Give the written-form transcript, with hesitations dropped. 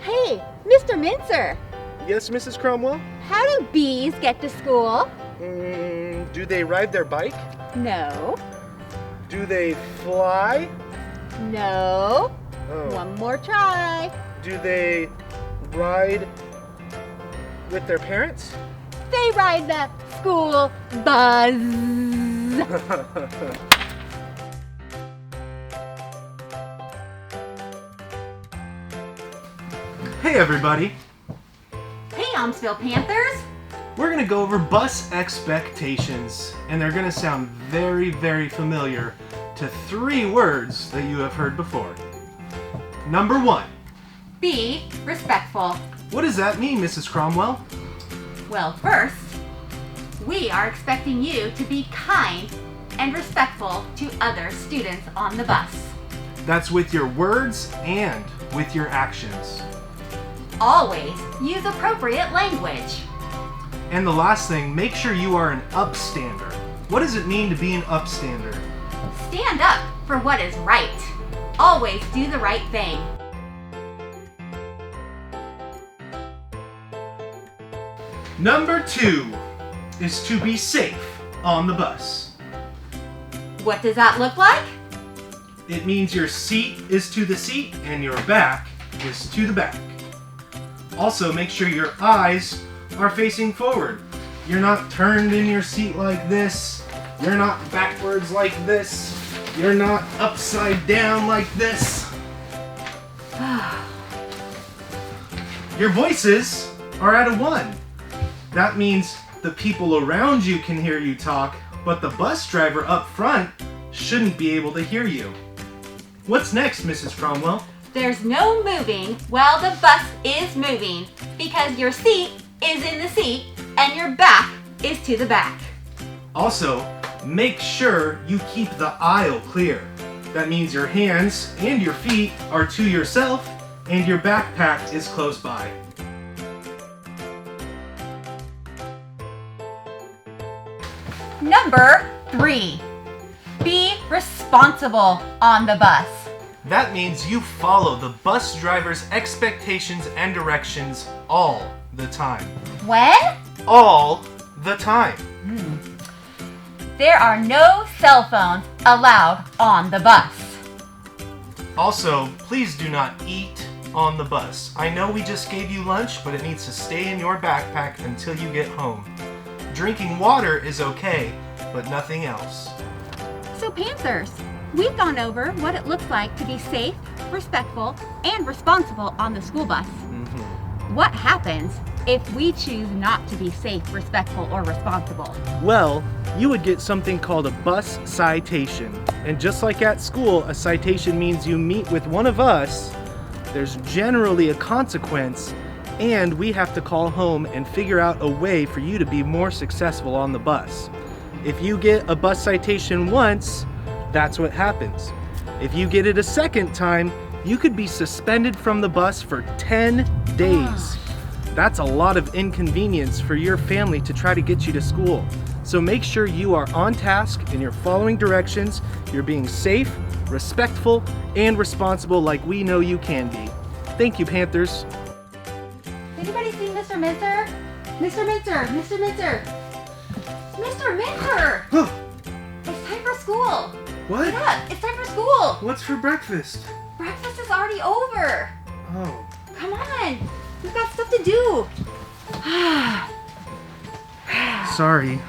Hey, Mr. Mintzer, Yes, Mrs. Cromwell? how do bees get to school? Do they ride their bike? No. Do they fly? No. Oh. One more try. Do they ride with their parents? They ride the school bus. Hey everybody! Hey, Aumsville Panthers. We're going to go over bus expectations, and they're going to sound very, very familiar to 3 words that you have heard before. Number 1. Be respectful. What does that mean, Mrs. Cromwell? Well, first, we are expecting you to be kind and respectful to other students on the bus. That's with your words and with your actions. Always use appropriate language. And the last thing, make sure you are an upstander. What does it mean to be an upstander? Stand up for what is right. Always do the right thing. Number 2 is to be safe on the bus. What does that look like? It means your seat is to the seat and your back is to the back. Also, make sure your eyes are facing forward. You're not turned in your seat like this. You're not backwards like this. You're not upside down like this. Your voices are at a 1. That means the people around you can hear you talk, but the bus driver up front shouldn't be able to hear you. What's next, Mrs. Cromwell? There's no moving while the bus is moving because your seat is in the seat and your back is to the back. Also, make sure you keep the aisle clear. That means your hands and your feet are to yourself and your backpack is close by. Number 3, be responsible on the bus. That means you follow the bus driver's expectations and directions all the time. When? All the time. There are no cell phones allowed on the bus. Also, please do not eat on the bus. I know we just gave you lunch, but it needs to stay in your backpack until you get home. Drinking water is okay, but nothing else. So, Panthers, we've gone over what it looks like to be safe, respectful, and responsible on the school bus. What happens if we choose not to be safe, respectful, or responsible? Well, you would get something called a bus citation. And just like at school, a citation means you meet with one of us, there's generally a consequence, and we have to call home and figure out a way for you to be more successful on the bus. If you get a bus citation once, that's what happens. If you get it a second time, you could be suspended from the bus for 10 days. That's a lot of inconvenience for your family to try to get you to school. So make sure you are on task and you're following directions, you're being safe, respectful, and responsible like we know you can be. Thank you, Panthers. Anybody see Mr. Mintzer? Mr. Mintzer! Mr. Mintzer! Mr. Mintzer! It's time for school! What? Get up! It's time for school! What's for breakfast? Breakfast is already over! Oh. Come on! We've got stuff to do! Sorry.